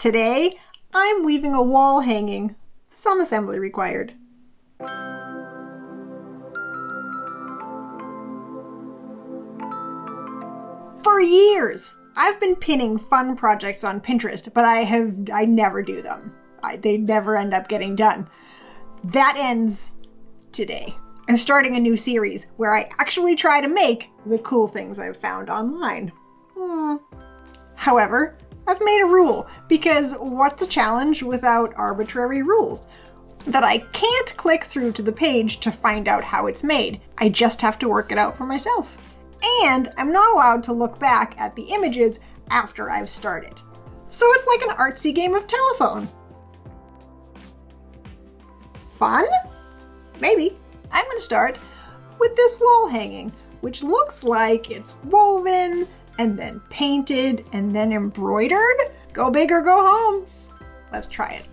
Today, I'm weaving a wall hanging. Some assembly required. For years, I've been pinning fun projects on Pinterest, but I never do them. They never end up getting done. That ends today. I'm starting a new series where I actually try to make the cool things I've found online. However, I've made a rule, because what's a challenge without arbitrary rules? That I can't click through to the page to find out how it's made. I just have to work it out for myself. And I'm not allowed to look back at the images after I've started. So it's like an artsy game of telephone. Fun? Maybe. I'm going to start with this wall hanging, which looks like it's woven and then painted and then embroidered. Go big or go home. Let's try it.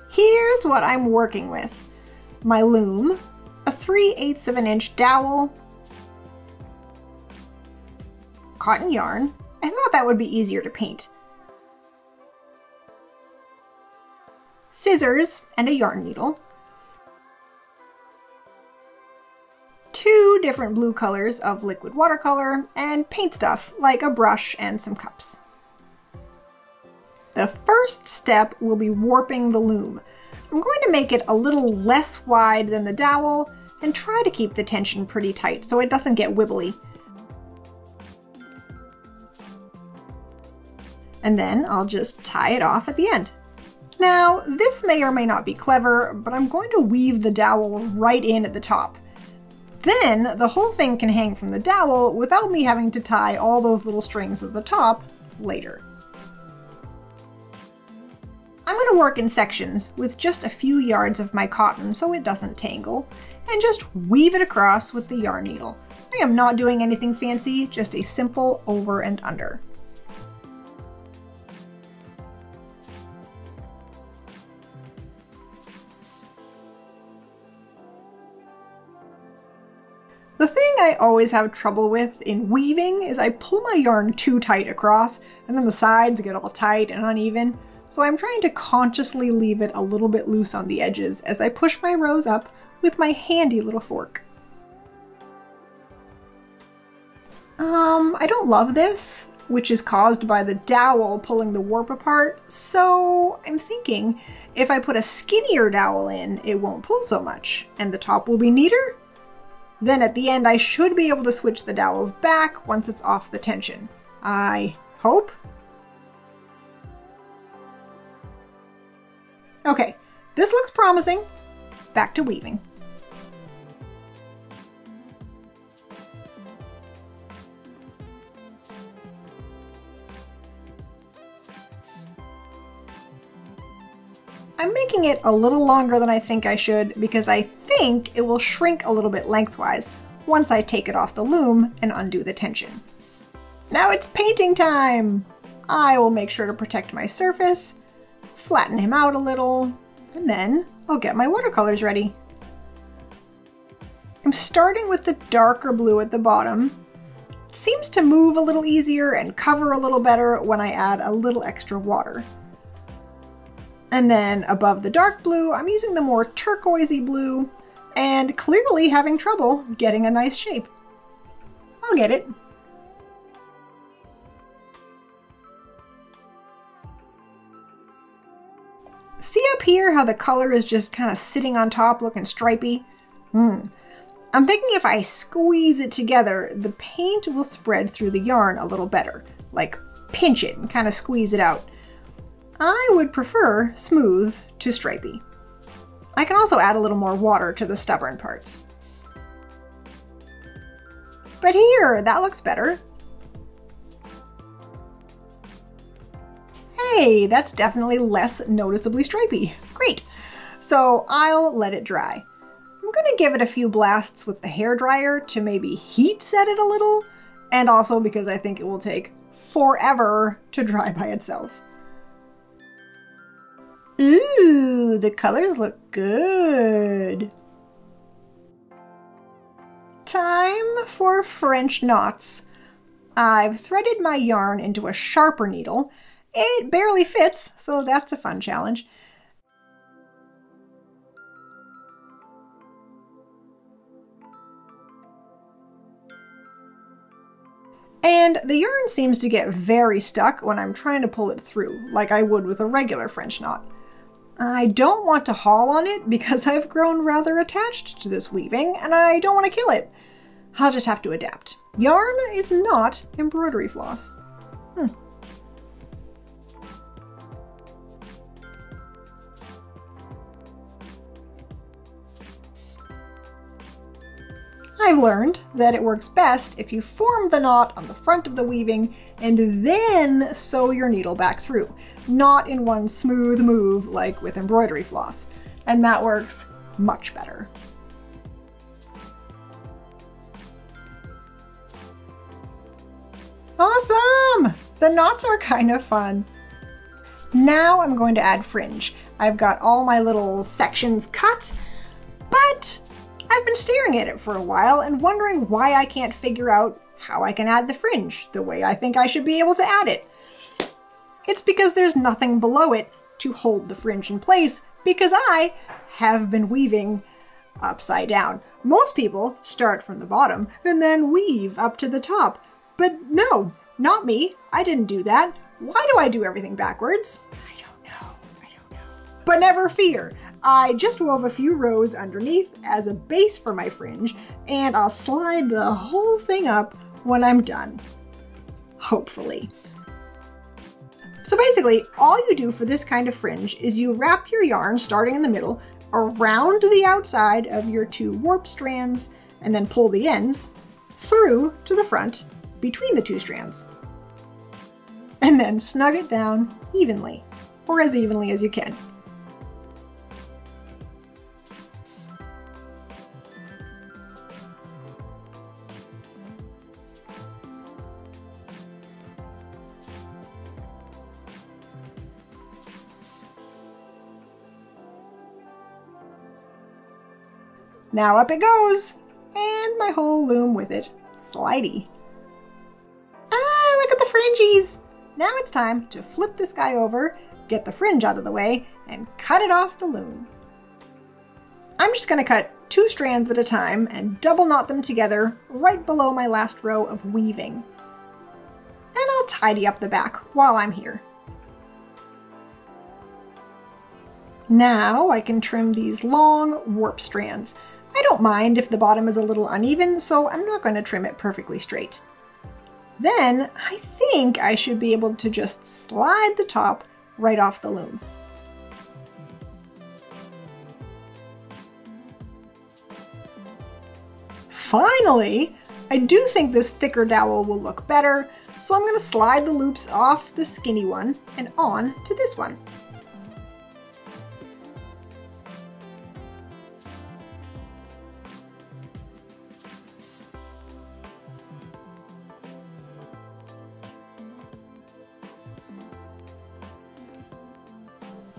Here's what I'm working with. My loom, a 3/8 of an inch dowel, cotton yarn. I thought that would be easier to paint. Scissors and a yarn needle. 2 different blue colors of liquid watercolor, and paint stuff like a brush and some cups. The first step will be warping the loom. I'm going to make it a little less wide than the dowel and try to keep the tension pretty tight so it doesn't get wibbly. And then I'll just tie it off at the end. Now, this may or may not be clever, but I'm going to weave the dowel right in at the top. Then the whole thing can hang from the dowel without me having to tie all those little strings at the top later. I'm going to work in sections with just a few yards of my cotton so it doesn't tangle, and just weave it across with the yarn needle. I am not doing anything fancy, just a simple over and under. The thing I always have trouble with in weaving is I pull my yarn too tight across, and then the sides get all tight and uneven, so I'm trying to consciously leave it a little bit loose on the edges as I push my rows up with my handy little fork. I don't love this, which is caused by the dowel pulling the warp apart, so I'm thinking if I put a skinnier dowel in, it won't pull so much, and the top will be neater. Then at the end, I should be able to switch the dowels back once it's off the tension. I hope. Okay, this looks promising. Back to weaving. I'm making it a little longer than I think I should because I think it will shrink a little bit lengthwise once I take it off the loom and undo the tension. Now it's painting time! I will make sure to protect my surface, flatten him out a little, and then I'll get my watercolors ready. I'm starting with the darker blue at the bottom. It seems to move a little easier and cover a little better when I add a little extra water. And then above the dark blue, I'm using the more turquoisey blue and clearly having trouble getting a nice shape. I'll get it. See up here how the color is just kind of sitting on top looking stripy? I'm thinking if I squeeze it together, the paint will spread through the yarn a little better. Like pinch it and kind of squeeze it out. I would prefer smooth to stripy. I can also add a little more water to the stubborn parts. But here, that looks better. Hey, that's definitely less noticeably stripy. Great. So I'll let it dry. I'm going to give it a few blasts with the hairdryer to maybe heat set it a little, and also because I think it will take forever to dry by itself. Ooh, the colors look good. Time for French knots. I've threaded my yarn into a sharper needle It barely fits, so that's a fun challenge. And the yarn seems to get very stuck when I'm trying to pull it through, like I would with a regular French knot. I don't want to haul on it because I've grown rather attached to this weaving and I don't want to kill it. I'll just have to adapt. Yarn is not embroidery floss. I've learned that it works best if you form the knot on the front of the weaving and then sew your needle back through, not in one smooth move like with embroidery floss. And that works much better. Awesome! The knots are kind of fun. Now I'm going to add fringe. I've got all my little sections cut, but I've been staring at it for a while and wondering why I can't figure out how I can add the fringe the way I think I should be able to add it. It's because there's nothing below it to hold the fringe in place because I have been weaving upside down. Most people start from the bottom and then weave up to the top. But no, not me. I didn't do that. Why do I do everything backwards? I don't know. But never fear. I just wove a few rows underneath as a base for my fringe, and I'll slide the whole thing up when I'm done. Hopefully. So basically, all you do for this kind of fringe is you wrap your yarn starting in the middle around the outside of your 2 warp strands and then pull the ends through to the front between the 2 strands. And then snug it down evenly, or as evenly as you can. Now up it goes, and my whole loom with it. Slidey. Ah, look at the fringes! Now it's time to flip this guy over, get the fringe out of the way, and cut it off the loom. I'm just going to cut 2 strands at a time and double knot them together right below my last row of weaving. And I'll tidy up the back while I'm here. Now I can trim these long warp strands. I don't mind if the bottom is a little uneven, so I'm not going to trim it perfectly straight. Then I think I should be able to just slide the top right off the loom. Finally! I do think this thicker dowel will look better, so I'm going to slide the loops off the skinny one and on to this one.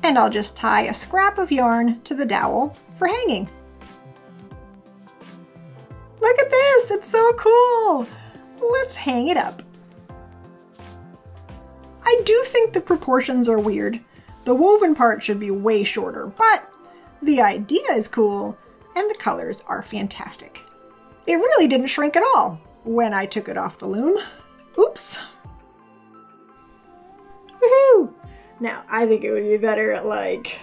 And I'll just tie a scrap of yarn to the dowel for hanging. Look at this, it's so cool! Let's hang it up. I do think the proportions are weird. The woven part should be way shorter, but the idea is cool and the colors are fantastic. It really didn't shrink at all when I took it off the loom. Oops. Woohoo! Now, I think it would be better like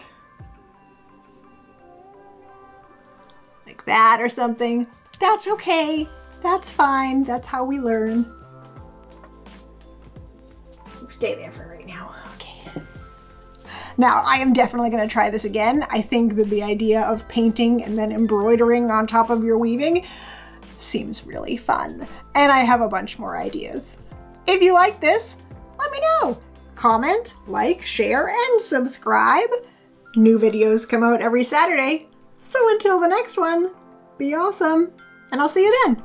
that or something. That's okay. That's fine. That's how we learn. Stay there for right now. Okay. Now, I am definitely going to try this again. I think that the idea of painting and then embroidering on top of your weaving seems really fun. And I have a bunch more ideas. If you like this, let me know. Comment, like, share, and subscribe. New videos come out every Saturday. So until the next one, be awesome, and I'll see you then.